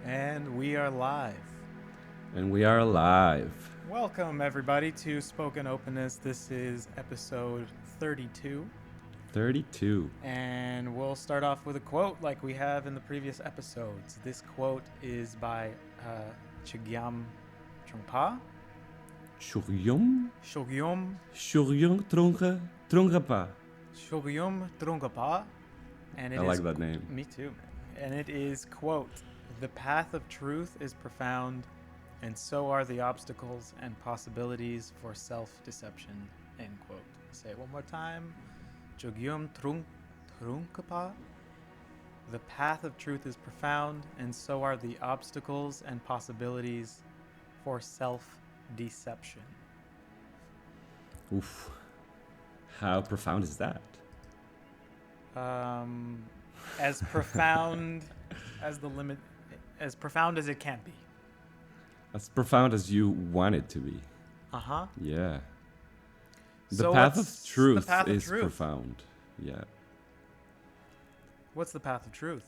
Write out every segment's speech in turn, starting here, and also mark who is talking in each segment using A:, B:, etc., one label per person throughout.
A: And we are live.
B: And we are live.
A: Welcome, everybody, to Spoken Openness. This is episode 32.
B: 32.
A: And we'll start off with a quote like we have in the previous episodes. This quote is by Chogyam Trungpa.
B: Chogyam?
A: Chogyam
B: Trungpa.
A: Chogyam Trungpa. And
B: I like that name.
A: Me too. And it is, quote, "The path of truth is profound, and so are the obstacles and possibilities for self-deception," end quote. Say it one more time. Chogyam Trungpa. "The path of truth is profound, and so are the obstacles and possibilities for self-deception."
B: Oof. How profound is that?
A: As profound as the limit, as profound as it can be.
B: As profound as you want it to be.
A: Uh-huh.
B: Yeah. The
A: So
B: path
A: what's
B: of truth
A: the path of
B: is
A: truth?
B: profound. Yeah.
A: What's the path of truth?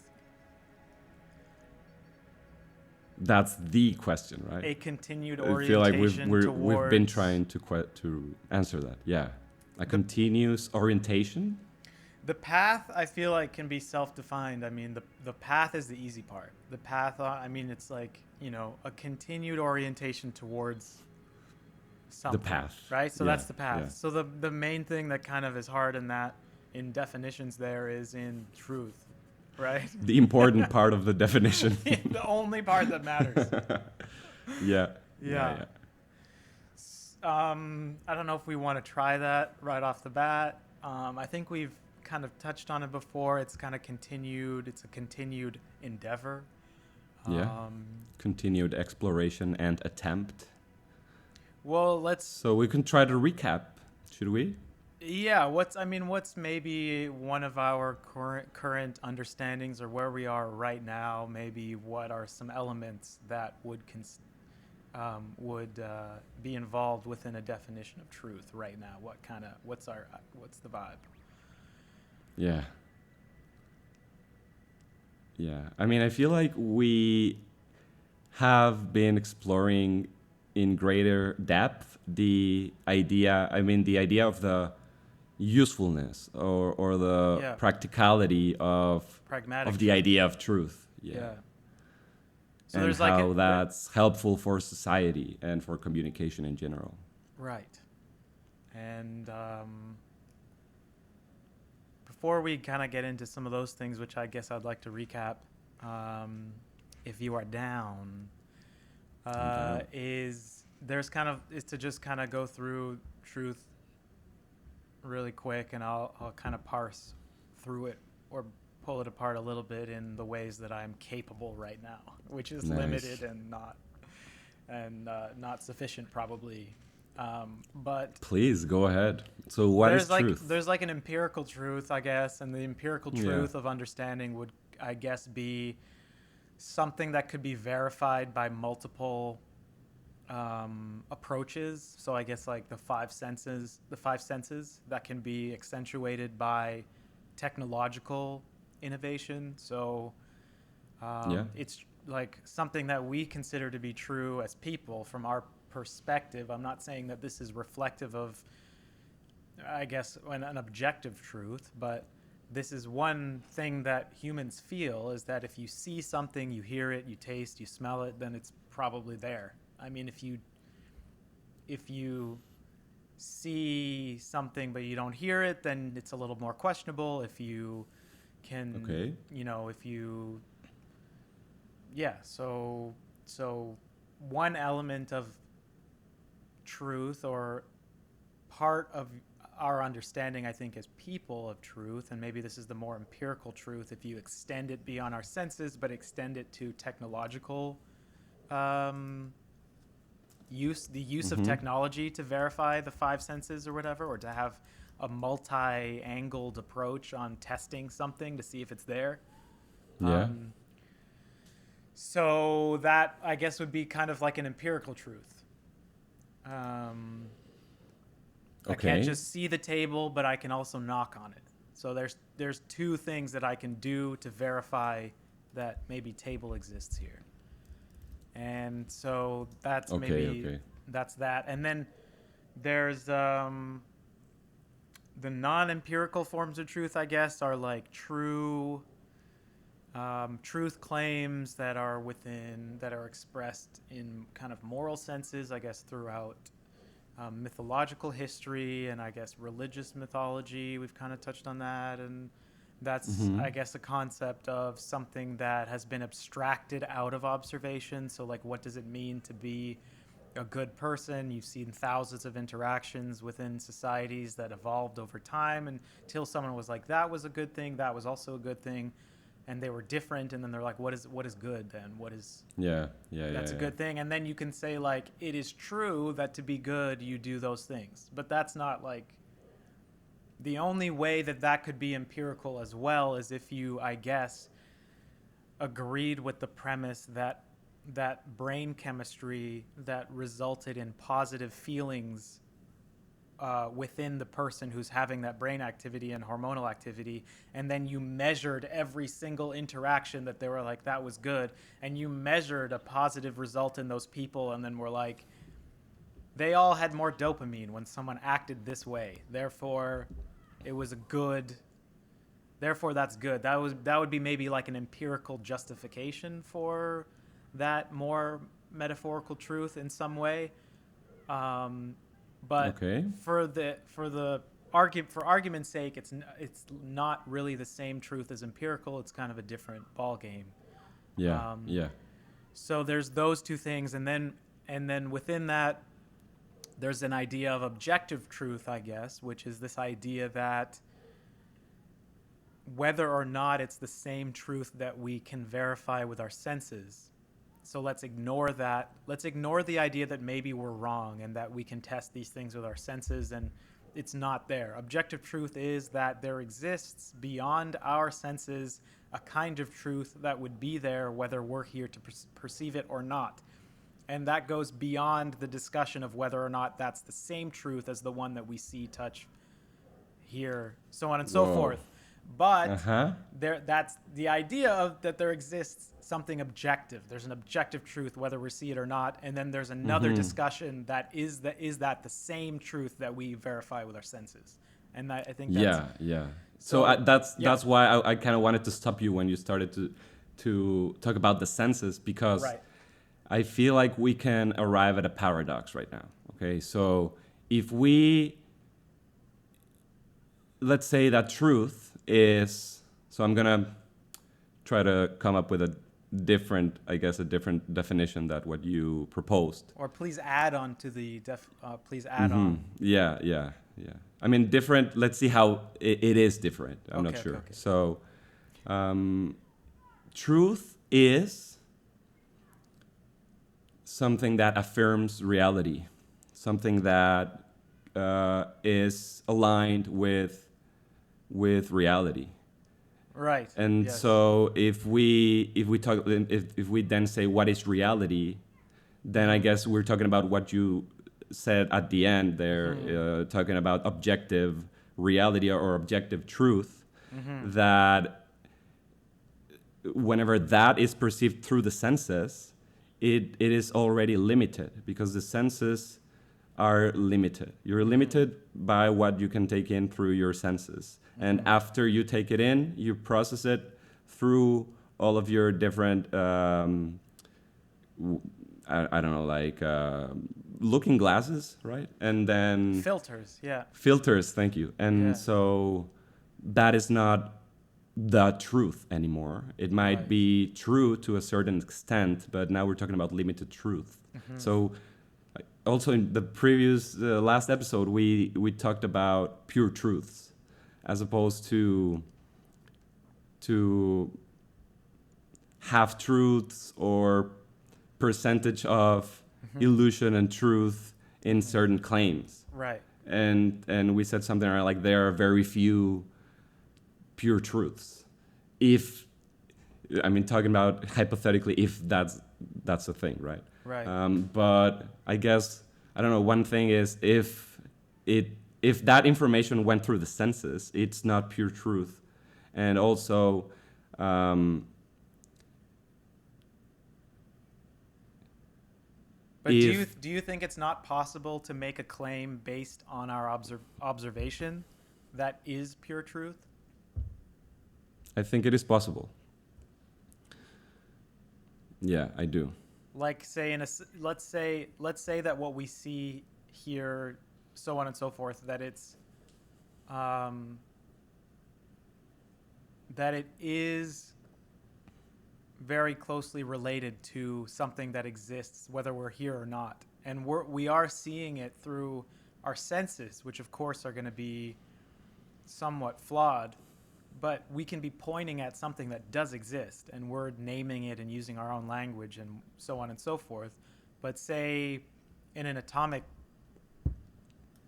B: That's the question, right?
A: A continued
B: I
A: orientation
B: feel like we've
A: towards...
B: been trying to answer that. Yeah. A continuous orientation.
A: The path, I feel like, can be self-defined. I mean, the path is the easy part. The path, I mean, it's like, a continued orientation towards something.
B: The path.
A: Right? So
B: Yeah,
A: that's the path.
B: yeah.
A: So the main thing that kind of is hard in definitions there is in truth, right?
B: The important part of the definition.
A: The only part that matters.
B: Yeah.
A: Yeah. I don't know if we want to try that right off the bat. I think we've kind of touched on it before. It's kind of continued. It's a continued endeavor.
B: Yeah. Continued exploration and attempt.
A: Well, let's...
B: So we can try to recap, should we?
A: Yeah, what's maybe one of our current understandings or where we are right now? Maybe what are some elements that would be involved within a definition of truth right now? What's the vibe?
B: Yeah. Yeah. I mean, I feel like we have been exploring in greater depth the idea of the usefulness or the practicality of the idea of truth. Yeah. So and how that's helpful for society and for communication in general.
A: Right. And before we kind of get into some of those things, which I guess I'd like to recap, if you are down, is to just kind of go through truth really quick, and I'll kind of parse through it or pull it apart a little bit in the ways that I'm capable right now, which is limited and not sufficient probably. But
B: please go ahead. So what is truth?
A: There's like an empirical truth, I guess, and the empirical truth of understanding would, I guess, be something that could be verified by multiple approaches. So I guess like the five senses that can be accentuated by technological innovation. So it's like something that we consider to be true as people from our perspective. I'm not saying that this is reflective of, I guess, an objective truth, but this is one thing that humans feel, is that if you see something, you hear it, you taste, you smell it, then it's probably there. I mean, if you see something but you don't hear it, then it's a little more questionable. If you can, so one element of truth, or part of our understanding, I think, as people of truth, and maybe this is the more empirical truth if you extend it beyond our senses, but extend it to technological use of technology to verify the five senses or whatever, or to have a multi-angled approach on testing something to see if it's there. So that, I guess, would be kind of like an empirical truth. I can't just see the table, but I can also knock on it. So there's two things that I can do to verify that maybe table exists here. And so that's
B: Okay.
A: that's that. And then there's the non-empirical forms of truth, I guess, are like truth claims that are expressed in kind of moral senses, I guess, throughout mythological history and I guess religious mythology. We've kind of touched on that, and that's,
B: Mm-hmm.
A: I guess, a concept of something that has been abstracted out of observation. So, like, what does it mean to be a good person? You've seen thousands of interactions within societies that evolved over time until someone was like, that was a good thing, that was also a good thing, and they were different. And then they're like, what is good then? What is that's a good thing? And then you can say, like, it is true that to be good you do those things, but that's not like the only way that that could be empirical as well is if you, I guess, agreed with the premise that brain chemistry that resulted in positive feelings within the person who's having that brain activity and hormonal activity, and then you measured every single interaction that they were like, that was good, and you measured a positive result in those people, and then were like, they all had more dopamine when someone acted this way, therefore it was a good, therefore that's good. That would be maybe like an empirical justification for that more metaphorical truth in some way. But
B: Okay.
A: for argument's sake, it's not really the same truth as empirical. It's kind of a different ball game.
B: Yeah.
A: Um,
B: Yeah.
A: so there's those two things, and then within that, there's an idea of objective truth, I guess, which is this idea that whether or not it's the same truth that we can verify with our senses. So let's ignore that. Let's ignore the idea that maybe we're wrong and that we can test these things with our senses and it's not there. Objective truth is that there exists beyond our senses a kind of truth that would be there whether we're here to perceive it or not. And that goes beyond the discussion of whether or not that's the same truth as the one that we see, touch, hear, so on and so
B: Whoa.
A: forth. But
B: Uh-huh.
A: that's the idea of that there exists something objective. There's an objective truth whether we see it or not, and then there's another discussion that is that the same truth that we verify with our senses. And I think that's
B: Yeah. So
A: so.
B: that's why I kind of wanted to stop you when you started to talk about the senses, because
A: Right.
B: I feel like we can arrive at a paradox right now. Okay, so if we, let's say that truth is, so I'm gonna try to come up with a different definition than what you proposed.
A: Or please add on to the please add on.
B: Yeah. I mean, different. Let's see how it is different. I'm not sure.
A: Okay.
B: So, truth is something that affirms reality, something that is aligned with reality.
A: Right.
B: And
A: Yes.
B: so if we then say what is reality, then I guess we're talking about what you said at the end there, talking about objective reality or objective truth, that whenever that is perceived through the senses, it is already limited because the senses are limited. You're limited by what you can take in through your senses. And after you take it in, you process it through all of your different, I don't know, like looking glasses, right? And then
A: Filters. Yeah.
B: filters, thank you. And
A: Yeah.
B: so that is not the truth anymore. It might
A: Right.
B: be true to a certain extent, but now we're talking about limited truth. So also in the previous last episode, we talked about pure truths as opposed to half truths or percentage of illusion and truth in certain claims.
A: Right.
B: And we said something like there are very few pure truths. If I mean talking about hypothetically, if that's a thing, right?
A: Right.
B: But I guess I don't know. One thing is if that information went through the senses, it's not pure truth, and also
A: But do you think it's not possible to make a claim based on our observation that is pure truth?
B: I think it is possible. Yeah, I do.
A: Like say let's say that what we see here, so on and so forth, that it's that it is very closely related to something that exists, whether we're here or not. And we are seeing it through our senses, which of course are going to be somewhat flawed, but we can be pointing at something that does exist and we're naming it and using our own language and so on and so forth. But say in an atomic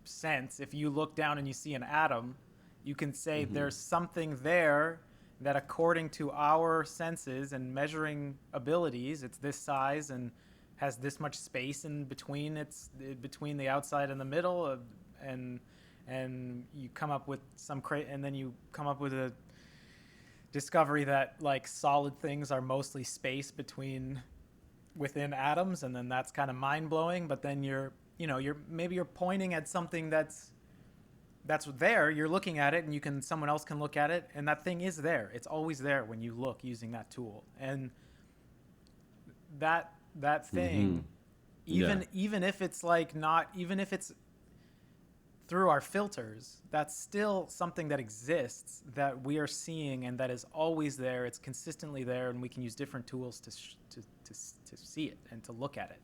A: sense, if you look down and you see an atom, you can say there's something there that according to our senses and measuring abilities, it's this size and has this much space in between between the outside and the middle, and you come up with and then you come up with a discovery that like solid things are mostly space within atoms, and then that's kind of mind-blowing. But then you're pointing at something that's there, you're looking at it, and someone else can look at it, and that thing is there. It's always there when you look using that tool. And that thing, even if it's like not, even if it's through our filters, that's still something that exists, that we are seeing, and that is always there. It's consistently there, and we can use different tools to see it and to look at it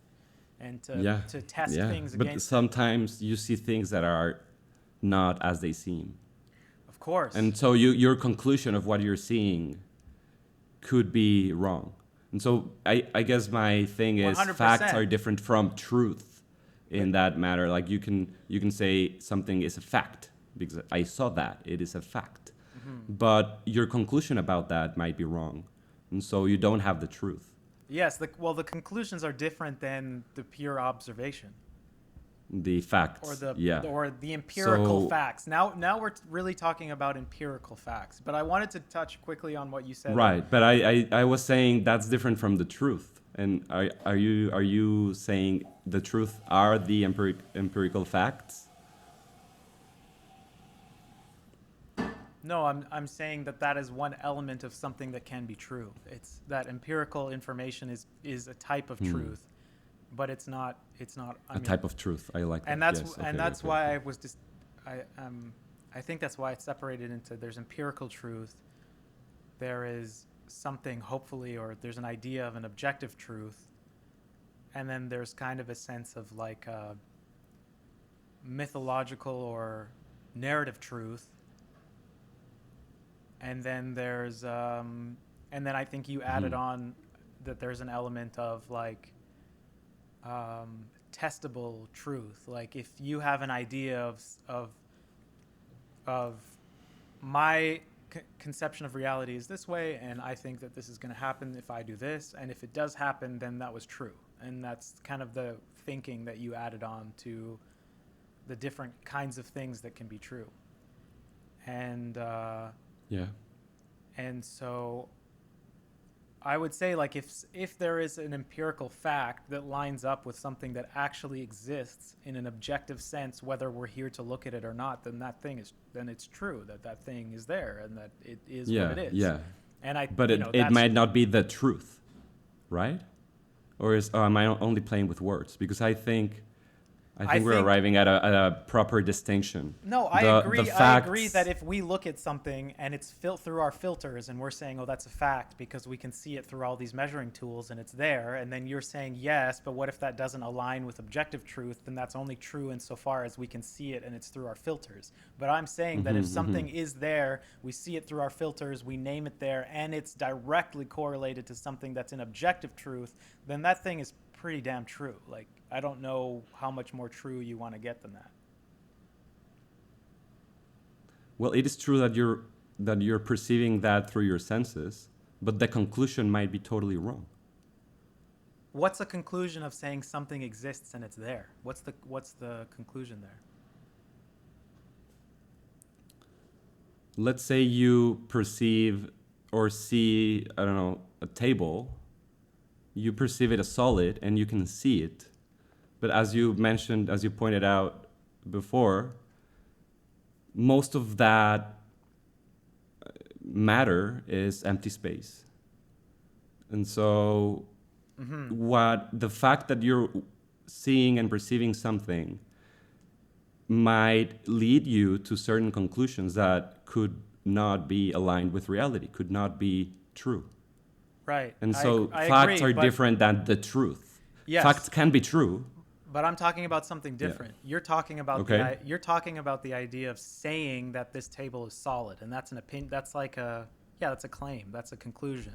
A: and to test things against.
B: But sometimes you see things that are not as they seem.
A: Of course.
B: And so your conclusion of what you're seeing could be wrong. And so I guess my thing is
A: 100%.
B: Facts are different from truth in that matter. Like you can say something is a fact because I saw that, it is a fact. But your conclusion about that might be wrong. And so you don't have the truth.
A: Yes, the conclusions are different than the pure observation.
B: The facts,
A: or the empirical facts. Now we're really talking about empirical facts. But I wanted to touch quickly on what you said.
B: Right, but I was saying that's different from the truth. And are you saying the truth are the empirical facts?
A: No, I'm saying that is one element of something that can be true. It's that empirical information is a type of truth. But it's not a
B: type of truth. I like that.
A: And that's why I was just I think that's why it's separated into there's empirical truth, there is something hopefully, or there's an idea of an objective truth, and then there's kind of a sense of like a mythological or narrative truth, and then there's and then I think you added on that there's an element of like testable truth. Like if you have an idea of my conception of reality is this way, and I think that this is going to happen if I do this, and if it does happen, then that was true. And that's kind of the thinking that you added on to the different kinds of things that can be true. And and so I would say, like, if there is an empirical fact that lines up with something that actually exists in an objective sense, whether we're here to look at it or not, then it's true that thing is there and that it is what it is. Yeah. And
B: it might not be the truth, right? Or am I only playing with words? Because I think we're arriving at a proper distinction.
A: No, I agree. I agree that if we look at something and it's through our filters and we're saying, oh, that's a fact because we can see it through all these measuring tools and it's there, and then you're saying yes, but what if that doesn't align with objective truth? Then that's only true insofar as we can see it and it's through our filters. But I'm saying that if something is there, we see it through our filters, we name it there, and it's directly correlated to something that's an objective truth, then that thing is pretty damn true. Like, I don't know how much more true you want to get than that.
B: Well, it is true that you're perceiving that through your senses, but the conclusion might be totally wrong.
A: What's the conclusion of saying something exists and it's there? What's the conclusion there?
B: Let's say you perceive or see, I don't know, a table. You perceive it as solid and you can see it. But as you mentioned, as you pointed out before, most of that matter is empty space. And so the fact that you're seeing and perceiving something might lead you to certain conclusions that could not be aligned with reality, could not be true.
A: Right.
B: And so
A: I
B: facts
A: agree,
B: are different than the truth.
A: Yes.
B: Facts can be true.
A: But I'm talking about something different.
B: Yeah.
A: You're talking about
B: Okay.
A: you're talking about the idea of saying that this table is solid, and that's an opinion. That's like that's a claim. That's a conclusion.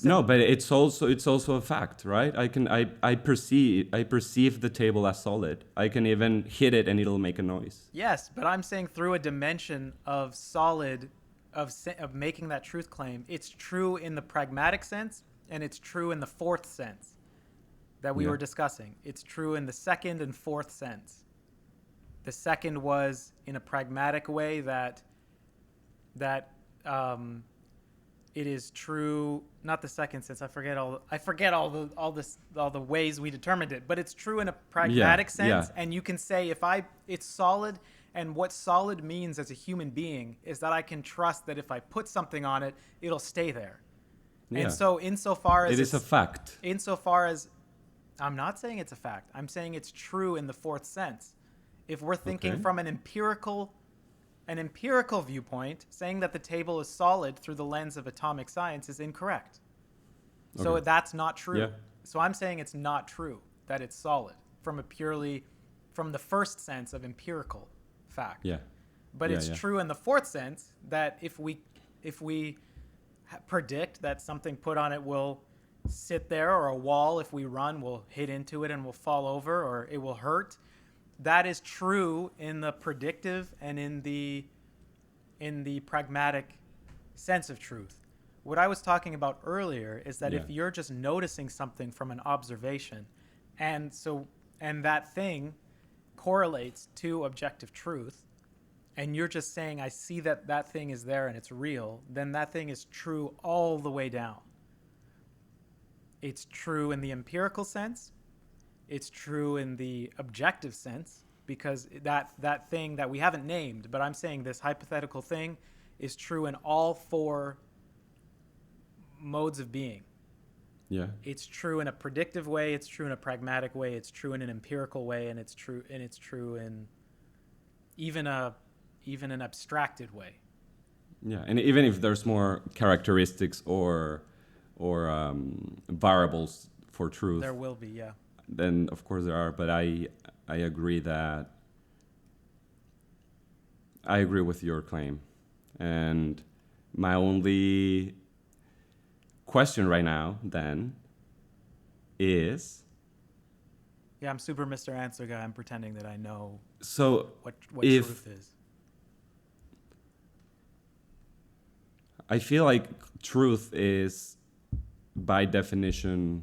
B: No, but it's also a fact, right? I perceive the table as solid. I can even hit it and it'll make a noise.
A: Yes, but I'm saying through a dimension of solid, of making that truth claim, it's true in the pragmatic sense, and it's true in the fourth sense that we were discussing. It's true in the second and fourth sense. The second was in a pragmatic way that it is true. Not the second sense. I forget all the ways we determined it. But it's true in a pragmatic sense, and you can say it's solid. And what solid means as a human being is that I can trust that if I put something on it, it'll stay there. Yeah. And so, insofar as
B: it is a fact.
A: Insofar as I'm not saying it's a fact. I'm saying it's true in the fourth sense. If we're thinking from an empirical viewpoint, saying that the table is solid through the lens of atomic science is incorrect. So that's not true. Yeah. So I'm saying it's not true that it's solid from the first sense of empirical fact.
B: Yeah.
A: But it's true in the fourth sense that if we predict that something put on it will sit there, or a wall, if we run, will hit into it and will fall over, or it will hurt. That is true in the predictive and in the pragmatic sense of truth. What I was talking about earlier is that if you're just noticing something from an observation, and that thing correlates to objective truth, and you're just saying, I see that thing is there and it's real, then that thing is true all the way down. It's true in the empirical sense. It's true in the objective sense, because that thing that we haven't named, but I'm saying this hypothetical thing is true in all four modes of being.
B: Yeah.
A: It's true in a predictive way, it's true in a pragmatic way, it's true in an empirical way, and it's true in even an abstracted way.
B: Yeah, and even if there's more characteristics or variables for truth,
A: there will be,
B: then of course there are. But I agree with your claim, and my only question right now then is,
A: I'm super Mr. Answer guy. I'm pretending that I know what
B: if
A: truth is.
B: I feel like truth is by definition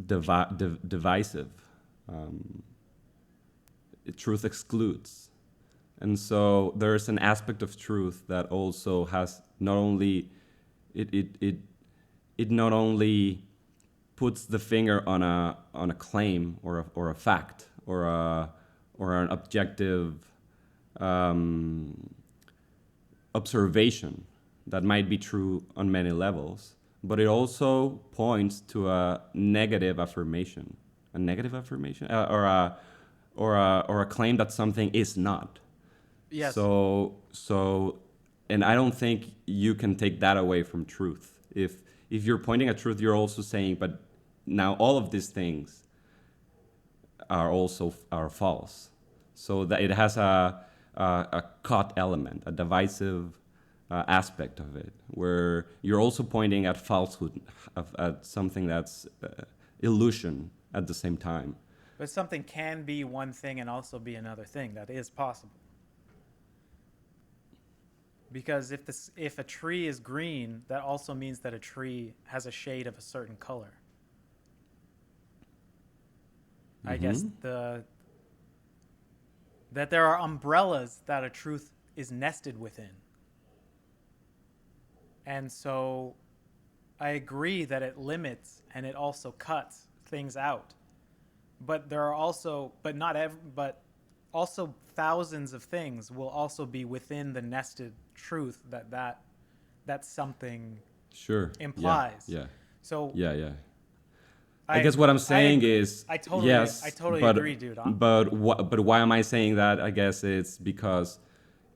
B: divisive. Truth excludes. And so there's an aspect of truth that also has not only it not only puts the finger on a claim or a fact or an objective observation that might be true on many levels, but it also points to a negative affirmation, or a claim that something is not.
A: Yes.
B: So, and I don't think you can take that away from truth. If you're pointing at truth, you're also saying, but now all of these things are false. So that it has a caught element, a divisive aspect of it, where you're also pointing at falsehood, at something that's illusion at the same time.
A: But something can be one thing and also be another thing. That is possible. Because if a tree is green, that also means that a tree has a shade of a certain color. I guess that there are umbrellas that a truth is nested within. And so I agree that it limits and it also cuts things out. But there are also, but also thousands of things will also be within the nested truth that something
B: Sure.
A: implies.
B: Yeah.
A: So
B: Yeah. I guess what I'm saying is
A: I totally
B: but
A: agree, dude.
B: but why am I saying that? I guess it's because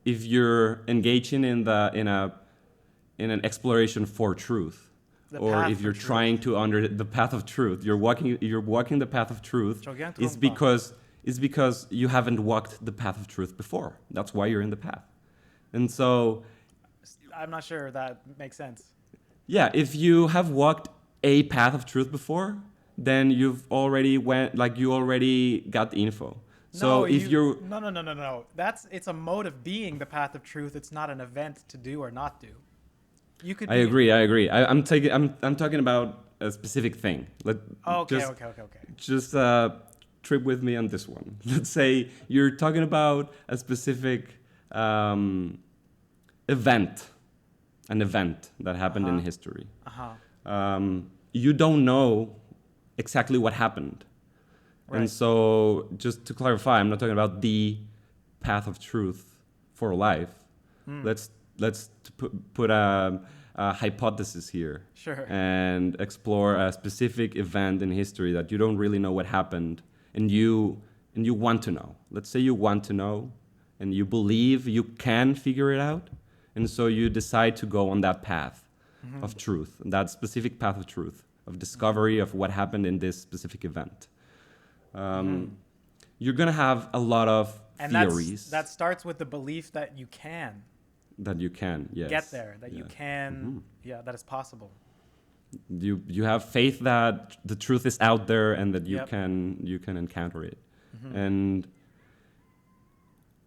B: if you're engaging in an exploration for truth, or if you're trying to under the path of truth, you're walking the path of truth.
A: Chogyam
B: It's because you haven't walked the path of truth before. That's why you're in the path. And so
A: I'm not sure that makes sense.
B: yeah, if you have walked a path of truth before, then you already got the info. So if you're
A: no. It's a mode of being the path of truth. It's not an event to do or not do. You could.
B: I agree. I'm talking about a specific thing.
A: Okay.
B: Just trip with me on this one. Let's say you're talking about a specific event, an event that happened in history. You don't know exactly what happened. Right. And so just to clarify, I'm not talking about the path of truth for life. Let's put a hypothesis here.
A: Sure.
B: And explore a specific event in history that you don't really know what happened, and you want to know. Let's say you want to know, and you believe you can figure it out, and so you decide to go on that path of truth, that specific path of truth, of discovery of what happened in this specific event. You're gonna have a lot of theories.
A: That starts with the belief that you can.
B: That you can, yes.
A: Get there. That you can. That is possible.
B: You have faith that the truth is out there and that you can encounter it. And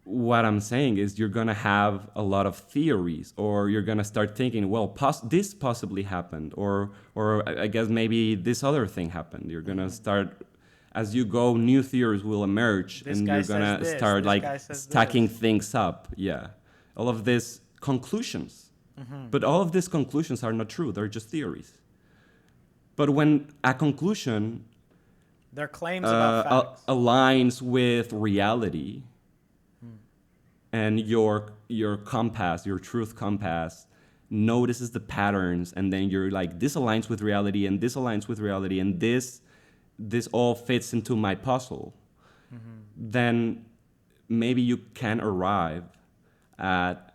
B: what I'm saying is you're gonna have a lot of theories, or you're gonna start thinking, well, this possibly happened, or I guess maybe this other thing happened. You're gonna start, as you go, new theories will emerge, and you're gonna start stacking things up. Yeah, all of these conclusions, but all of these conclusions are not true. They're just theories. But when a conclusion,
A: their claims about facts,
B: aligns with reality, and your compass, your truth compass, notices the patterns, and then you're like, this aligns with reality, and this aligns with reality, and this all fits into my puzzle, then maybe you can arrive at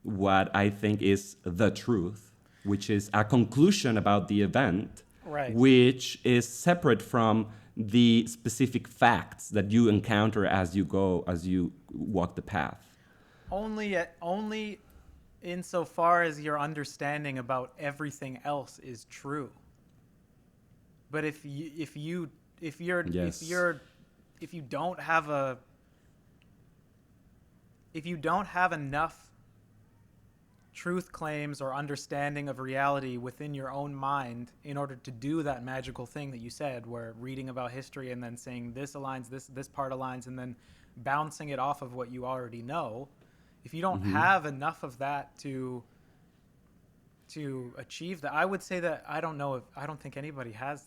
B: what I think is the truth, which is a conclusion about the event, which is separate from the specific facts that you encounter as you walk the path.
A: Only insofar as your understanding about everything else is true. But if you don't have enough truth claims or understanding of reality within your own mind in order to do that magical thing that you said, where reading about history and then saying this aligns, this part aligns, and then bouncing it off of what you already know, if you don't have enough of that to achieve that, I would say that I don't think anybody has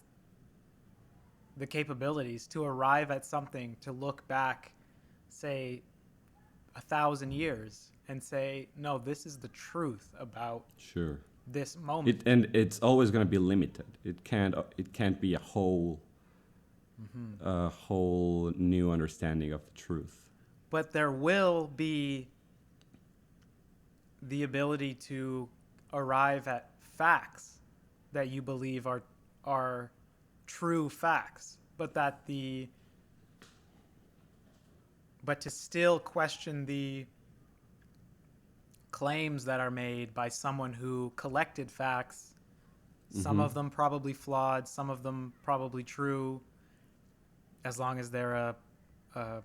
A: the capabilities to arrive at something, to look back, say 1,000 years and say, no, this is the truth about this moment.
B: And it's always going to be limited. It can't be a whole new understanding of the truth.
A: But there will be the ability to arrive at facts that you believe are true facts, but to still question the claims that are made by someone who collected facts, some of them probably flawed, some of them probably true, as long as they're an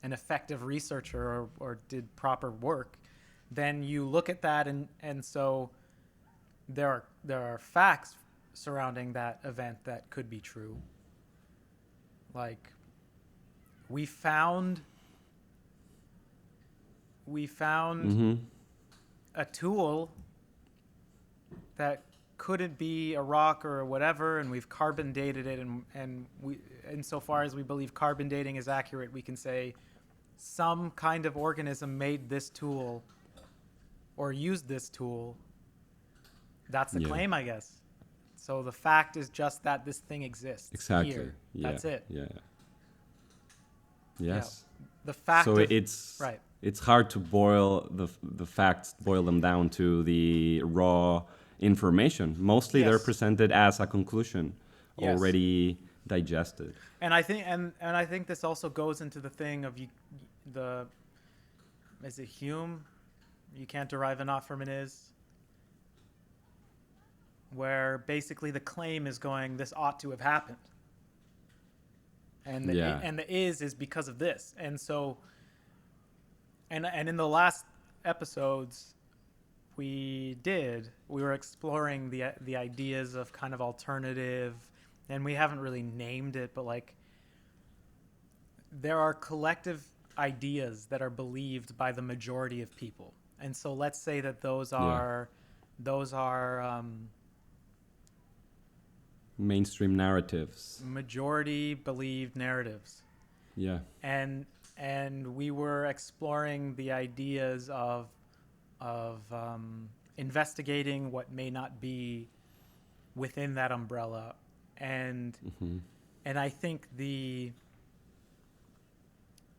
A: effective researcher or did proper work. Then you look at that, and so there are facts surrounding that event that could be true. Like, we found a tool that could it be a rock or whatever, and we've carbon dated it, and we, insofar as we believe carbon dating is accurate, we can say some kind of organism made this tool or used this tool. That's the claim, I guess. So the fact is just that this thing exists.
B: Exactly.
A: Here.
B: Yeah.
A: That's it.
B: Yeah. Yes.
A: Yeah. The fact.
B: So it's
A: right.
B: It's hard to boil the facts, boil them down to the raw information. Mostly they're presented as a conclusion already digested.
A: And I think this also goes into the thing of is it Hume? You can't derive an ought from an is. Where basically the claim is going, this ought to have happened. And the is because of this. And so, and in the last episodes we were exploring the ideas of kind of alternative, and we haven't really named it, but like there are collective ideas that are believed by the majority of people. And so let's say that those are
B: mainstream narratives,
A: majority believed narratives.
B: Yeah.
A: And we were exploring the ideas of investigating what may not be within that umbrella, and I think the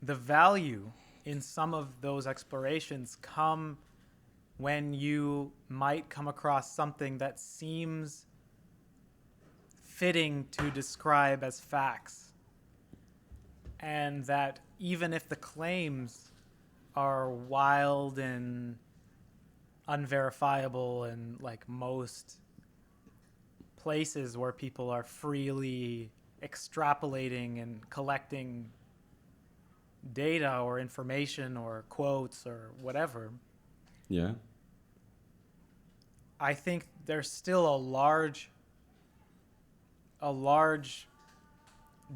A: value in some of those explorations come when you might come across something that seems fitting to describe as facts, and that even if the claims are wild and unverifiable, and like most places where people are freely extrapolating and collecting data or information or quotes or whatever, I think there's still a large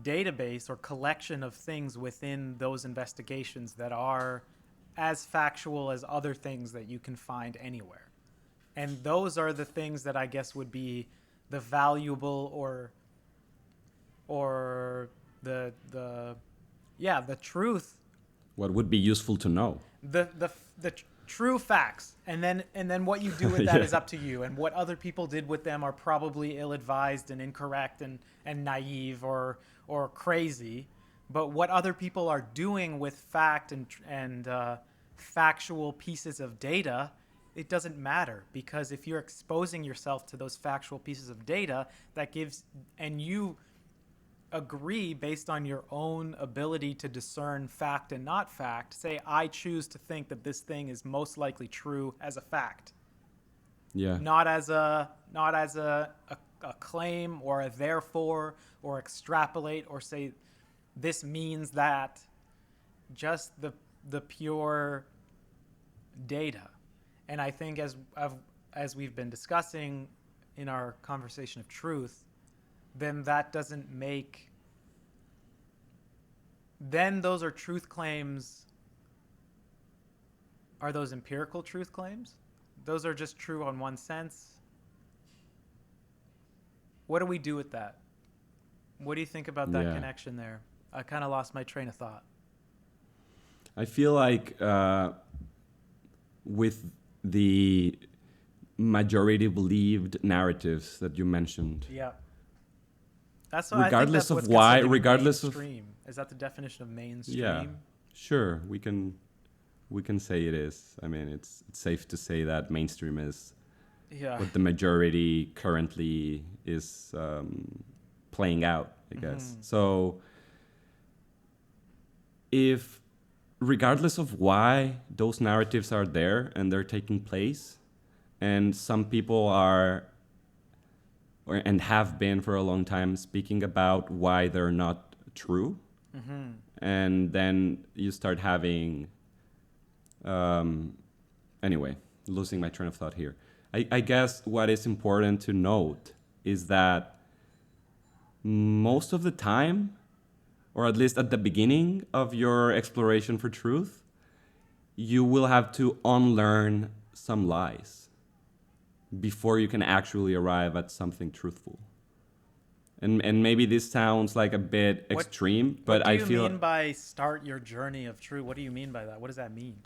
A: database or collection of things within those investigations that are as factual as other things that you can find anywhere. And those are the things that I guess would be the valuable or the truth.
B: What would be useful to know?
A: The true facts, and then what you do with that is up to you, and what other people did with them are probably ill-advised and incorrect and naive or crazy. But what other people are doing with fact and factual pieces of data, it doesn't matter, because if you're exposing yourself to those factual pieces of data, that gives, and you agree based on your own ability to discern fact and not fact, say I choose to think that this thing is most likely true as a fact, not as a claim or a therefore or extrapolate or say this means that, just the pure data. And I think as we've been discussing in our conversation of truth, then that doesn't make, then those are truth claims. Are those empirical truth claims? Those are just true on one sense. What do we do with that? What do you think about that connection there? I kind of lost my train of thought.
B: I feel like with the majority believed narratives that you mentioned,
A: that's what
B: regardless
A: I think that's
B: of why, regardless
A: mainstream. Is that the definition of mainstream?
B: Yeah, sure. We can say it is. I mean, it's safe to say that mainstream is what the majority currently is playing out, I guess. So if, regardless of why those narratives are there and they're taking place, and some people are and have been for a long time speaking about why they're not true, and then you start having anyway, losing my train of thought here. I guess what is important to note is that most of the time, or at least at the beginning of your exploration for truth, you will have to unlearn some lies. before you can actually arrive at something truthful. And maybe this sounds like a bit extreme, but I feel...
A: What do you mean by start your journey of truth? What do you mean by that? What does that mean?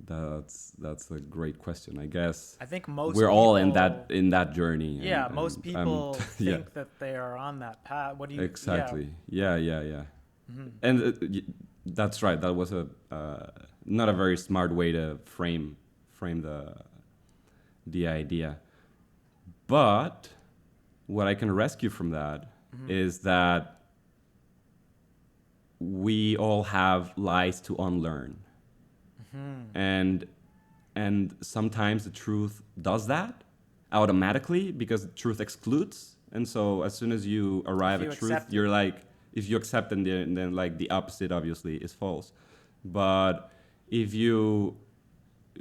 B: That's a great question. I guess
A: I think most
B: we're
A: people,
B: all in that journey.
A: Yeah, most people think that they are on that path. What do you...
B: Exactly. Yeah. Mm-hmm. And that's right. That was a not a very smart way to frame the idea. But what I can rescue from that is that we all have lies to unlearn. And sometimes the truth does that automatically because truth excludes. And so as soon as you arrive at truth, you're like, if you accept it, then like the opposite obviously is false. But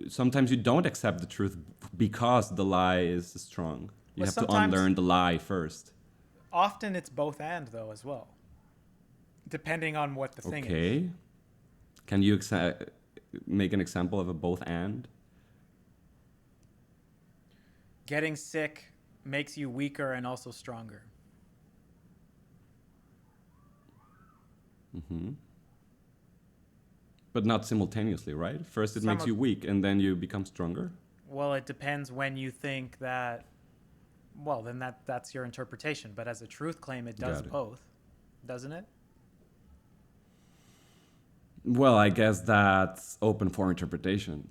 B: sometimes you don't accept the truth because the lie is strong. You have to unlearn the lie first.
A: Often it's both and though as well, depending on what the thing is.
B: Okay. Can you make an example of a both and?
A: Getting sick makes you weaker and also stronger.
B: But not simultaneously, right? First it makes you weak and then you become stronger?
A: Well, it depends when you think that. Well, then that's your interpretation. But as a truth claim, it does both, doesn't it?
B: Well, I guess that's open for interpretation.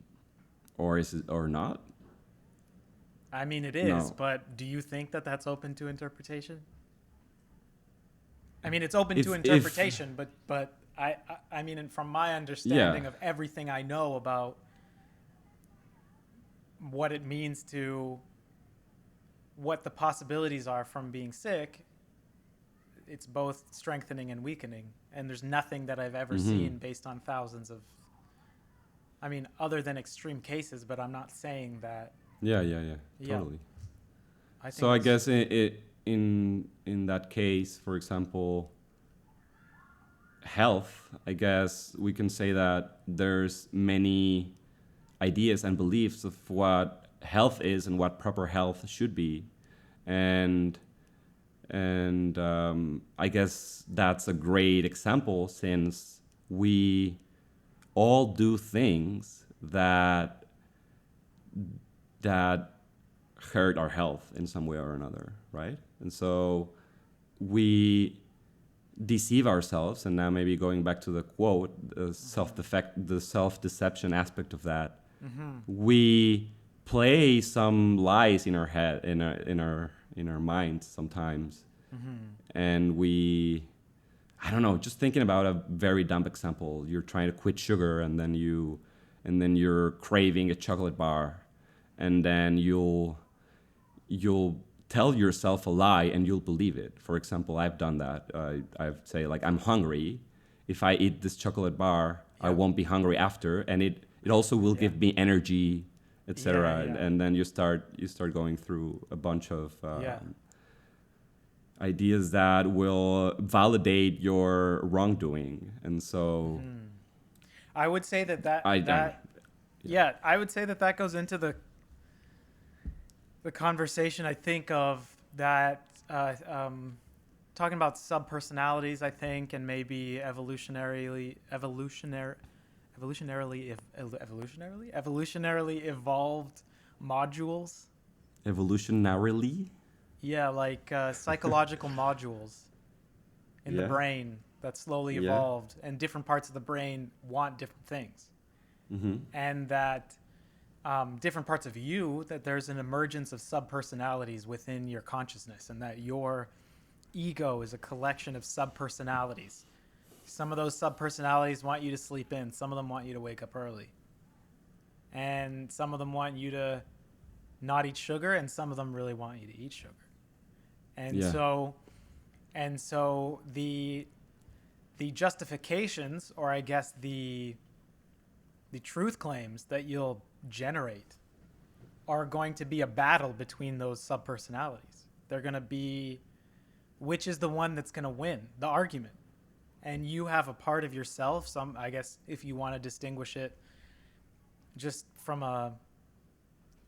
B: Or is it, or not?
A: I mean, it is, but do you think that that's open to interpretation? I mean, it's open to interpretation, but I mean, from my understanding of everything I know about what it means to, what the possibilities are from being sick, it's both strengthening and weakening. And there's nothing that I've ever seen based on thousands of, I mean, other than extreme cases, but I'm not saying that.
B: Yeah, totally.
A: So
B: I guess in that case, for example, health, I guess we can say that there's many ideas and beliefs of what health is and what proper health should be. And I guess that's a great example since we all do things that hurt our health in some way or another, right? And so we deceive ourselves, and now maybe going back to the quote, the self-deception aspect of that, we play some lies in our head, in our minds sometimes, and I don't know, just thinking about a very dumb example, you're trying to quit sugar, and then you're craving a chocolate bar, and then you'll tell yourself a lie and you'll believe it. For example, I've done that. I'd say, like, I'm hungry. If I eat this chocolate bar, I won't be hungry after, and it also will give me energy, etc. And then you start going through a bunch of ideas that will validate your wrongdoing. And so
A: I would say that I would say that goes into the conversation, I think, of that talking about subpersonalities, I think, and maybe evolutionarily evolved modules.
B: Evolutionarily?
A: Yeah, like psychological modules in the brain that slowly evolved, and different parts of the brain want different things. And that different parts of you, that there's an emergence of subpersonalities within your consciousness, and that your ego is a collection of subpersonalities. Some of those subpersonalities want you to sleep in. Some of them want you to wake up early. And some of them want you to not eat sugar, and some of them really want you to eat sugar. And so the justifications, or I guess the truth claims that you'll generate, are going to be a battle between those subpersonalities. They're going to be, which is the one that's going to win the argument. And you have a part of yourself, I guess, if you want to distinguish it just from a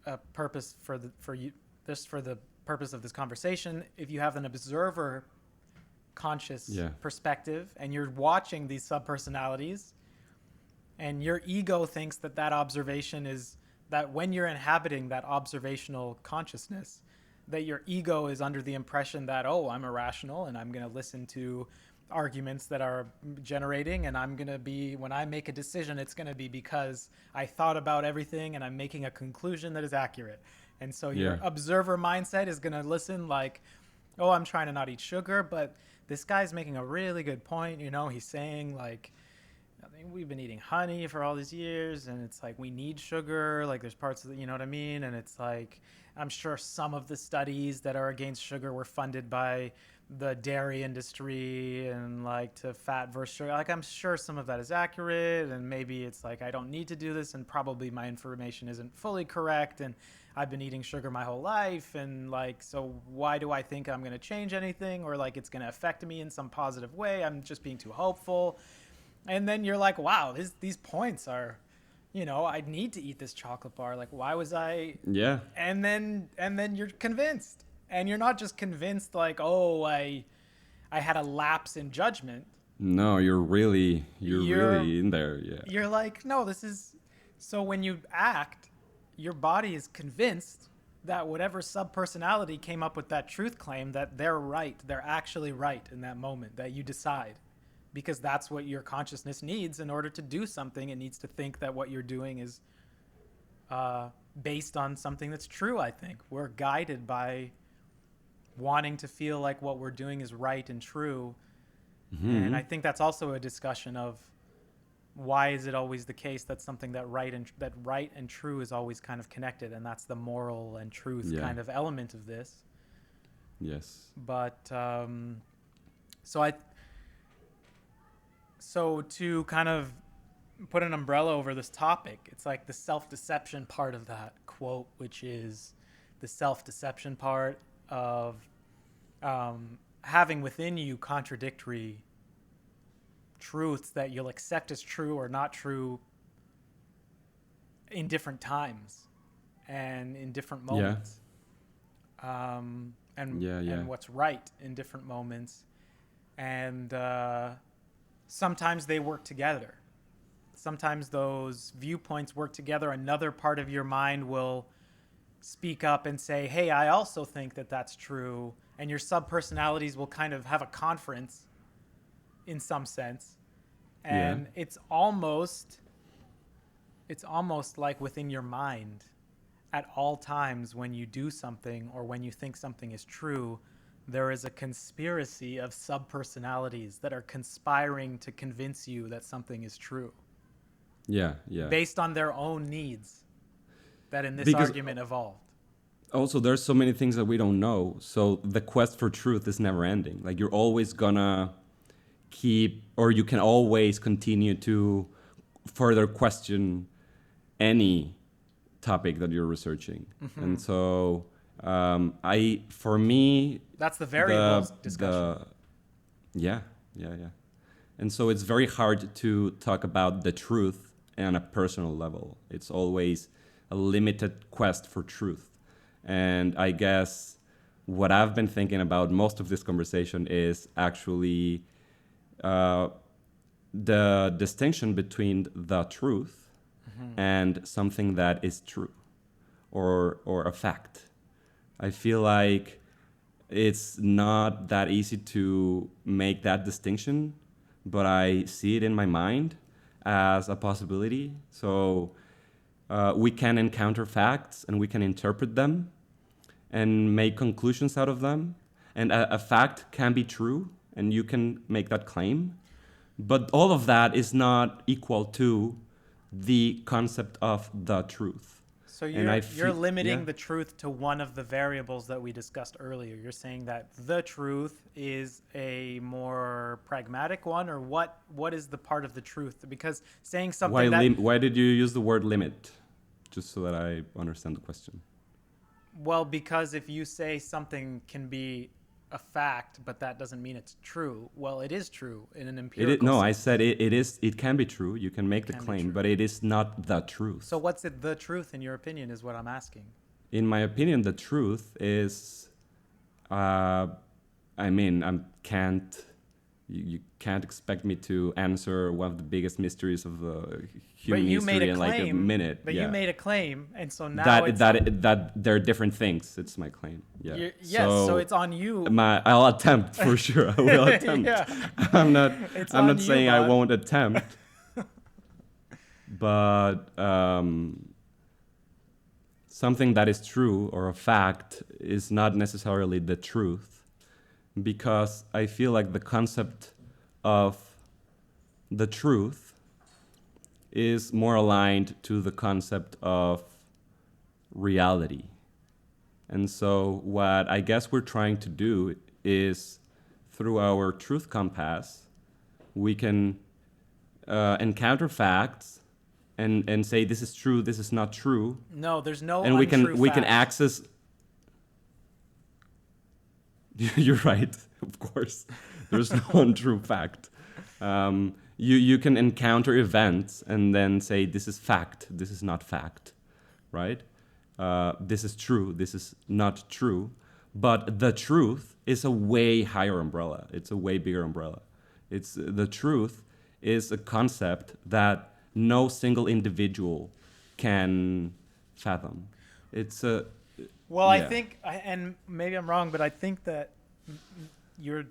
A: a purpose for the purpose of this conversation, if you have an observer conscious perspective and you're watching these subpersonalities, and your ego thinks that observation is that when you're inhabiting that observational consciousness, that your ego is under the impression that, oh, I'm irrational and I'm going to listen to arguments that are generating, and I'm going to be, when I make a decision, it's going to be because I thought about everything and I'm making a conclusion that is accurate. And so your observer mindset is going to listen like, oh, I'm trying to not eat sugar, but this guy's making a really good point. You know, he's saying like, I think we've been eating honey for all these years, and it's like we need sugar. Like there's parts of the, you know what I mean? And it's like, I'm sure some of the studies that are against sugar were funded by the dairy industry and like to fat versus sugar. Like I'm sure some of that is accurate, and maybe it's like I don't need to do this, and probably my information isn't fully correct, and I've been eating sugar my whole life, and like, so why do I think I'm going to change anything, or like it's going to affect me in some positive way? I'm just being too hopeful. And then you're like, wow, these points are, you know, I need to eat this chocolate bar. Like, why was I?
B: Yeah.
A: And then you're convinced, and you're not just convinced like, oh, I had a lapse in judgment.
B: No, you're really in there. Yeah.
A: You're like, no, this is. So when you act, your body is convinced that whatever subpersonality came up with that truth claim, that they're right. They're actually right in that moment that you decide. Because that's what your consciousness needs in order to do something. It needs to think that what you're doing is based on something that's true, I think. We're guided by wanting to feel like what we're doing is right and true. Mm-hmm. And I think that's also a discussion of why is it always the case that something that right and true is always kind of connected, and that's the moral and truth kind of element of this.
B: Yes.
A: But So to kind of put an umbrella over this topic, it's like the self-deception part of that quote, which is the self-deception part of having within you contradictory truths that you'll accept as true or not true in different times and in different moments. And what's right in different moments. And sometimes they work together. Sometimes those viewpoints work together. Another part of your mind will speak up and say, hey, I also think that that's true. And your subpersonalities will kind of have a conference in some sense. And it's almost like within your mind at all times when you do something or when you think something is true, there is a conspiracy of subpersonalities that are conspiring to convince you that something is true.
B: Yeah.
A: Based on their own needs that in this argument evolved.
B: Also, there's so many things that we don't know. So the quest for truth is never ending. Like you're always gonna you can always continue to further question any topic that you're researching. Mm-hmm. And so for me,
A: that's the variables discussion.
B: Yeah. And so it's very hard to talk about the truth on a personal level. It's always a limited quest for truth. And I guess what I've been thinking about most of this conversation is actually the distinction between the truth and something that is true or a fact. I feel like it's not that easy to make that distinction, but I see it in my mind as a possibility. So we can encounter facts and we can interpret them and make conclusions out of them. And a fact can be true and you can make that claim. But all of that is not equal to the concept of the truth.
A: So you're limiting the truth to one of the variables that we discussed earlier. You're saying that the truth is a more pragmatic one, or what is the part of the truth? Because saying something
B: why did you use the word limit? Just so that I understand the question.
A: Well, because if you say something can be a fact, but that doesn't mean it's true. Well, it is true in an empirical
B: No,
A: sense.
B: I said it can be true. You can make the claim, but it is not the truth.
A: So what's it the truth in your opinion is what I'm asking.
B: In my opinion, the truth is, you can't expect me to answer one of the biggest mysteries of human history in like a minute.
A: But you made a claim, and so now
B: that there are different things. It's my claim. Yeah.
A: Yes, so it's on you.
B: I'll attempt for sure. I will attempt. I'm not saying I won't attempt. But something that is true or a fact is not necessarily the truth, because I feel like the concept of the truth is more aligned to the concept of reality. And so what I guess we're trying to do is, through our truth compass, we can encounter facts and say this is true, this is not true.
A: No, there's no
B: and we can access. You're right, of course. There's no untrue fact. You can encounter events and then say this is fact, this is not fact, right? This is true, this is not true. But the truth is a way higher umbrella. It's a way bigger umbrella. The truth is a concept that no single individual can fathom.
A: Well, yeah. I think, and maybe I'm wrong, but I think that you're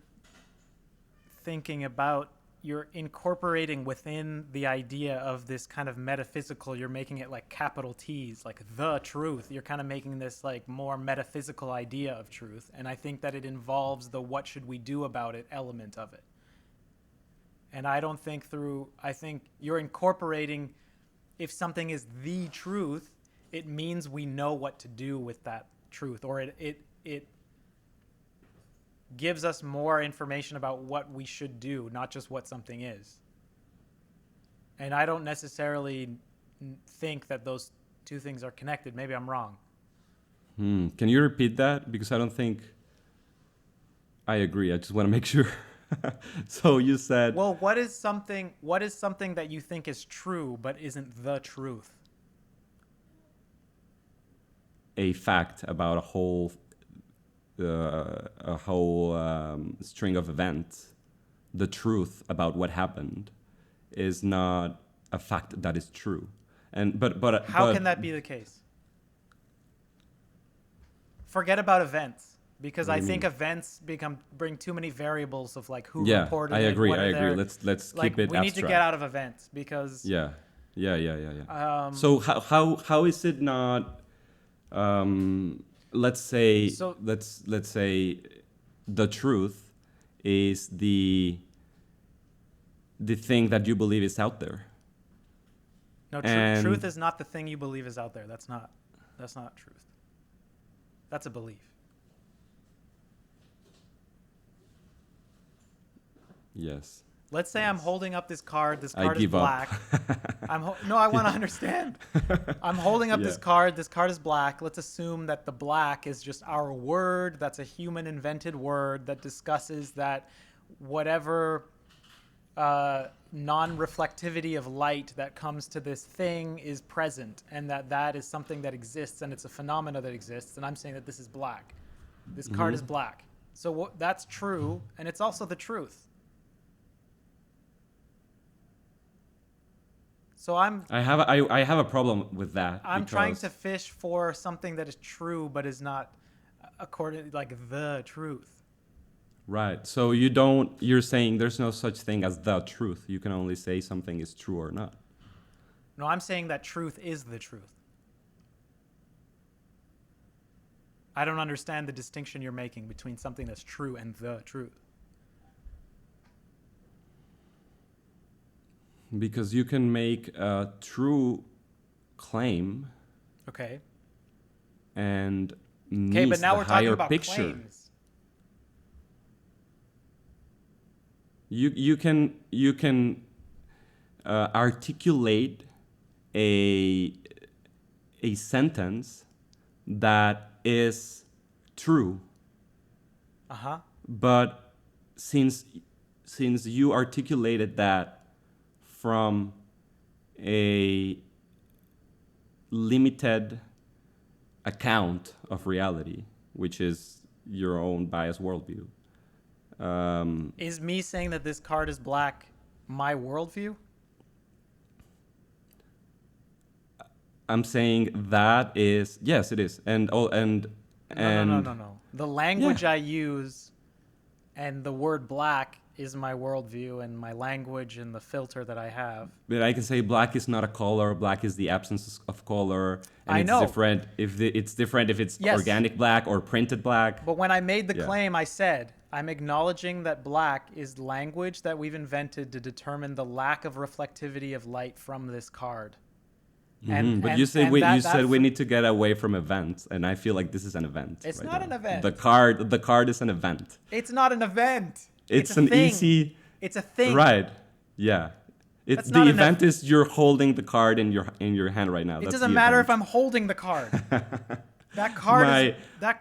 A: you're incorporating within the idea of this kind of metaphysical, you're making it like capital T's, like the truth. You're kind of making this like more metaphysical idea of truth. And I think that it involves the what should we do about it element of it. And I think you're incorporating, if something is the truth, it means we know what to do with that truth, or it gives us more information about what we should do, not just what something is. And I don't necessarily think that those two things are connected. Maybe I'm wrong.
B: Can you repeat that? Because I don't think I agree. I just want to make sure. So you said...
A: Well, what is something that you think is true but isn't the truth?
B: A fact about a whole string of events. The truth about what happened is not a fact that is true. But
A: how can that be the case? Forget about events. Because I think events bring too many variables of like who reported it.
B: I agree. Let's keep it abstract.
A: We need to get out of events because
B: yeah. So how is it not? Let's say the truth is the thing that you believe is out there.
A: No, truth is not the thing you believe is out there. That's not truth. That's a belief.
B: Yes.
A: Let's say I'm holding up this card. This card
B: is
A: black. I want to understand. I'm holding up this card. This card is black. Let's assume that the black is just our word. That's a human invented word that discusses that whatever non-reflectivity of light that comes to this thing is present, and that is something that exists, and it's a phenomena that exists. And I'm saying that this is black. This card is black. So that's true, and it's also the truth. So I
B: have a problem with that.
A: I'm trying to fish for something that is true but is not according like the truth.
B: Right. So you're saying there's no such thing as the truth. You can only say something is true or not.
A: No, I'm saying that truth is the truth. I don't understand the distinction you're making between something that's true and the truth.
B: Because you can make a true claim.
A: Okay.
B: And miss
A: but now
B: the
A: we're talking
B: higher
A: about
B: picture.
A: Claims.
B: You can articulate a sentence that is true.
A: Uh-huh.
B: But since you articulated that from a limited account of reality, which is your own biased worldview.
A: Is me saying that this card is black my worldview?
B: I'm saying that is, yes, it is.
A: No. The language I use and the word black is my worldview, and my language and the filter that I have.
B: But I can say black is not a color. Black is the absence of color. And
A: I know.
B: It's different if it's organic black or printed black.
A: But when I made the claim, I said, I'm acknowledging that black is language that we've invented to determine the lack of reflectivity of light from this card.
B: But you said we need to get away from events, and I feel like this is an event.
A: It's right not now. An event.
B: The card is an event.
A: It's not an event.
B: It's an
A: thing.
B: Easy.
A: It's a thing.
B: Right. Yeah. It's the event is you're holding the card in your hand right now.
A: It doesn't matter if I'm holding the card. That card.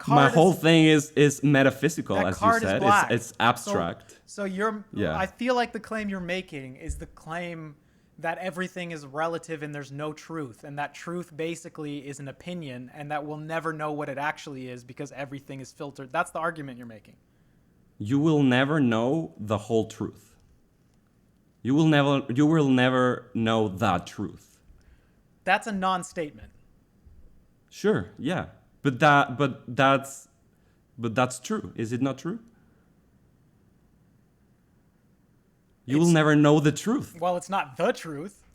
B: My whole thing is metaphysical, as you said. It's abstract.
A: So you're. Yeah. I feel like the claim you're making is the claim that everything is relative and there's no truth, and that truth basically is an opinion, and that we'll never know what it actually is because everything is filtered. That's the argument you're making.
B: You will never know the whole truth. You will never know the truth.
A: That's a non-statement.
B: Sure, yeah. But that's true. Is it not true? You will never know the truth.
A: Well, it's not the truth.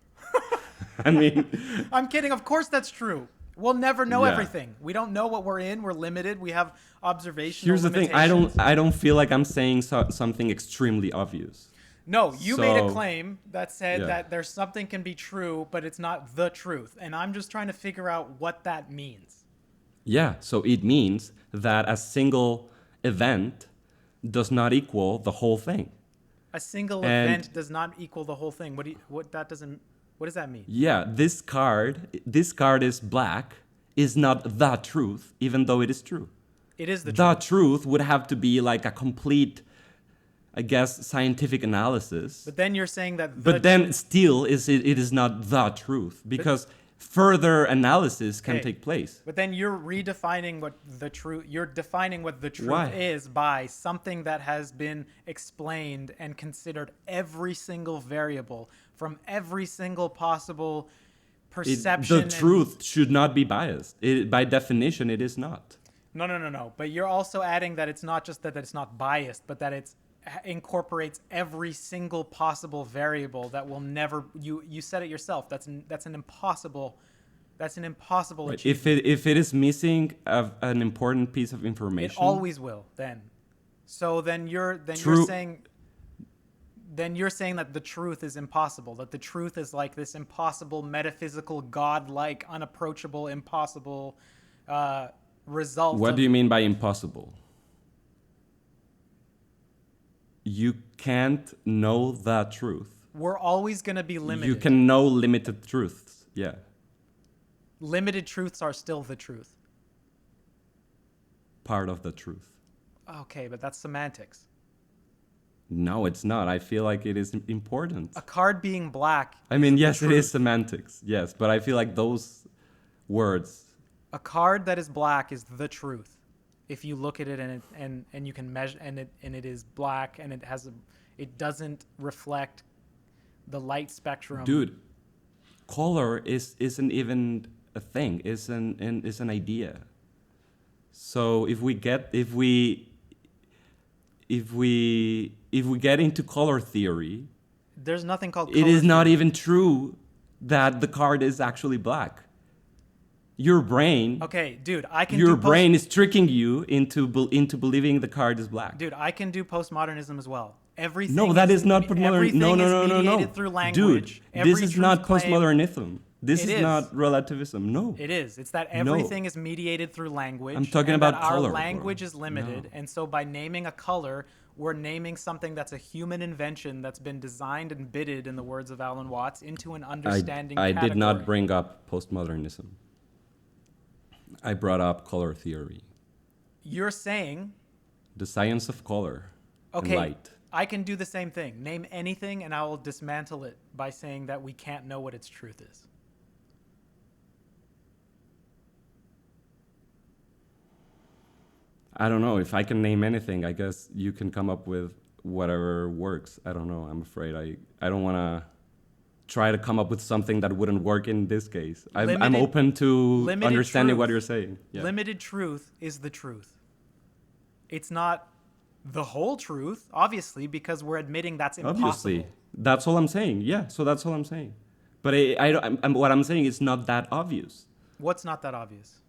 B: I mean,
A: I'm kidding. Of course that's true. We'll never know everything. We don't know what we're in. We're limited. We have observational limitations.
B: Here's the thing. I don't feel like I'm saying something extremely obvious.
A: No, you made a claim that said that there's something can be true, but it's not the truth. And I'm just trying to figure out what that means. Yeah,
B: so it means that a single event does not equal the whole thing.
A: A single event does not equal the whole thing. What does that mean?
B: Yeah, this card is black, is not the truth, even though it is true.
A: It is the truth.
B: The truth would have to be like a complete, I guess, scientific analysis.
A: But then you're saying that.
B: It is not the truth, because further analysis can take place.
A: But then you're redefining what the truth. You're defining what the truth is by something that has been explained and considered every single variable from every single possible perception.
B: The truth should not be biased. By definition, it is not.
A: No. But you're also adding that it's not just that it's not biased, but that it incorporates every single possible variable that will never. You said it yourself. That's an impossible. That's an impossible achievement.
B: If it is missing an important piece of information,
A: it always will. Then, so then you're saying. Then you're saying that the truth is impossible, that the truth is like this impossible, metaphysical, godlike, unapproachable, impossible result.
B: What do you mean by impossible? You can't know the truth.
A: We're always going to be limited.
B: You can know limited truths, yeah.
A: Limited truths are still the truth.
B: Part of the truth.
A: Okay, but that's semantics.
B: No, it's not. I feel like it is important.
A: A card being black.
B: I mean, yes, it is semantics. Yes, but I feel like those words.
A: A card that is black is the truth. If you look at it and you can measure and it is black and it doesn't reflect the light spectrum.
B: Dude, color isn't even a thing. It's an idea. So if we get into color theory,
A: there's nothing called color
B: it is
A: theory.
B: not even true that the card is actually black. Your brain,
A: okay, dude,
B: brain is tricking you into believing the card is black.
A: Dude, I can do postmodernism as well. Everything.
B: No, that is not postmodernism. No.
A: Through language.
B: Dude, this is not postmodernism. This is not relativism. No.
A: It is. It's that everything is mediated through language.
B: I'm talking about color.
A: Our language is limited, and so by naming a color, we're naming something that's a human invention that's been designed and bitted, in the words of Alan Watts, into an understanding
B: I
A: category.
B: did not bring up postmodernism. I brought up color theory.
A: You're saying
B: The science of color and
A: Okay,
B: light.
A: I can do the same thing. Name anything and I will dismantle it by saying that we can't know what its truth is.
B: I don't know. If I can name anything, I guess you can come up with whatever works. I don't know. I'm afraid I don't want to try to come up with something that wouldn't work in this case. I'm open to understanding what you're saying. Yeah.
A: Limited truth is the truth. It's not the whole truth, obviously, because we're admitting that's impossible.
B: Obviously. That's all I'm saying. Yeah, so that's all I'm saying. But what I'm saying is not that obvious.
A: What's not that obvious?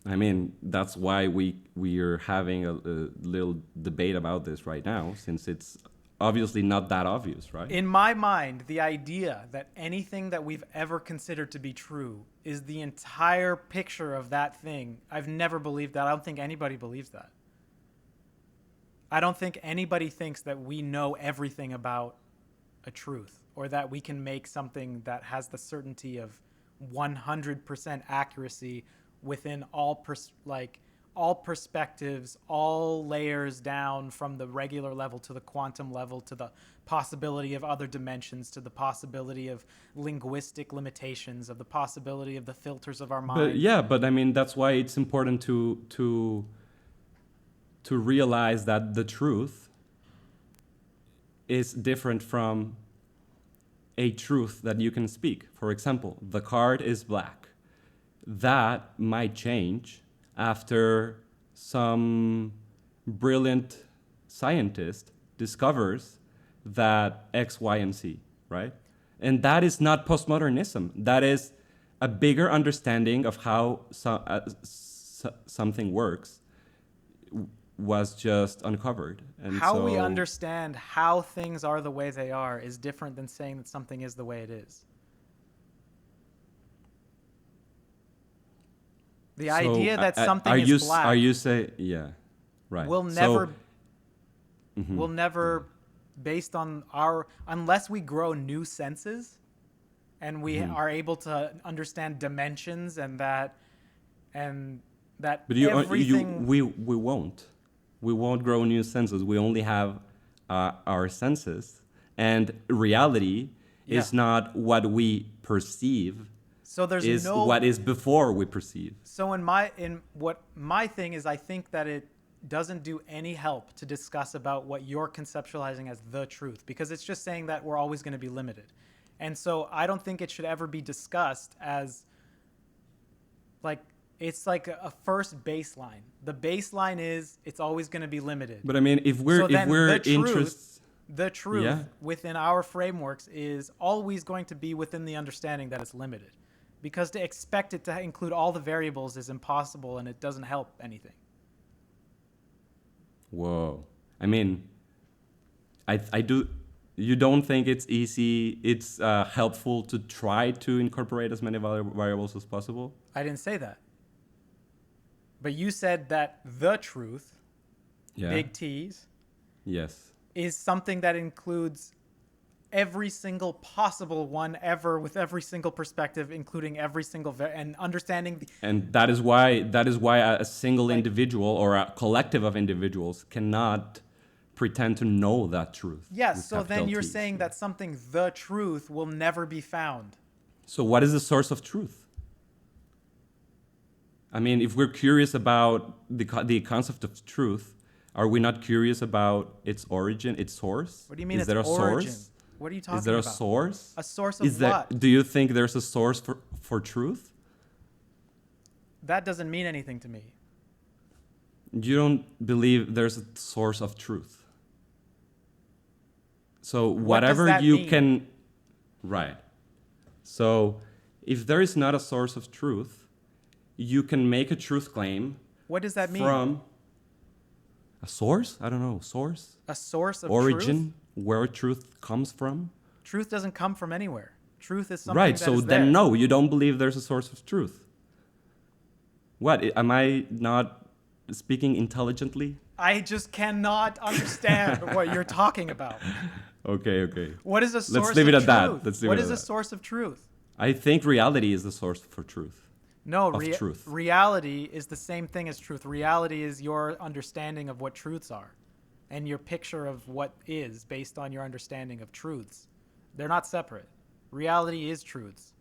B: I mean, that's why we are having a little debate about this right now, since it's obviously not that obvious, right?
A: In my mind, the idea that anything that we've ever considered to be true is the entire picture of that thing, I've never believed that. I don't think anybody believes that. I don't think anybody thinks that we know everything about a truth, or that we can make something that has the certainty of 100% accuracy within all perspectives, all layers down from the regular level to the quantum level, to the possibility of other dimensions, to the possibility of linguistic limitations, of the possibility of the filters of our mind.
B: But I mean, that's why it's important to realize that the truth is different from a truth that you can speak. For example, the card is black. That might change after some brilliant scientist discovers that X, Y, and Z, right? And that is not postmodernism. That is a bigger understanding of how something works was just uncovered. And
A: how we understand how things are the way they are is different than saying that something is the way it is. The idea that something is black.
B: Are you saying, yeah, right?
A: Will never, based on unless we grow new senses, and we are able to understand dimensions and that. But everything.
B: We won't. We won't grow new senses. We only have our senses, and reality is not what we perceive.
A: So there's
B: what is before we perceive.
A: So what my thing is, I think that it doesn't do any help to discuss about what you're conceptualizing as the truth, because it's just saying that we're always going to be limited. And so I don't think it should ever be discussed as it's like a first baseline. The baseline is it's always going to be limited.
B: But I mean, if we're interested,
A: the truth within our frameworks is always going to be within the understanding that it's limited. Because to expect it to include all the variables is impossible, and it doesn't help anything.
B: Whoa. I mean, I do. You don't think it's easy, it's helpful to try to incorporate as many variables as possible?
A: I didn't say that. But you said that the truth, big T's, is something that includes every single possible one ever, with every single perspective, including every single and understanding.
B: And that is why a single individual or a collective of individuals cannot pretend to know that truth.
A: Yes, so then you're saying that something, the truth, will never be found.
B: So what is the source of truth? I mean, if we're curious about the concept of truth, are we not curious about its origin, its source?
A: What do you mean?
B: Is there a
A: origin?
B: Source?
A: What are you talking about?
B: Is there a source?
A: A source of what?
B: Do you think there's a source for truth?
A: That doesn't mean anything to me.
B: You don't believe there's a source of truth. So whatever you
A: mean?
B: can... Right. So if there is not a source of truth, you can make a truth claim.
A: What does that mean?
B: From a source? I don't know. Source?
A: A source of
B: origin,
A: truth?
B: Where truth comes from?
A: Truth doesn't come from anywhere. Truth is something
B: right,
A: that
B: so
A: is
B: then
A: there.
B: No, you don't believe there's a source of truth. What? Am I not speaking intelligently?
A: I just cannot understand what you're talking about.
B: Okay.
A: What is a source of truth?
B: Let's leave it at that.
A: What is a source of truth?
B: I think reality is the source for truth.
A: No,
B: of truth.
A: reality is the same thing as truth. Reality is your understanding of what truths are and your picture of what is based on your understanding of truths. They're not separate. Reality is truths.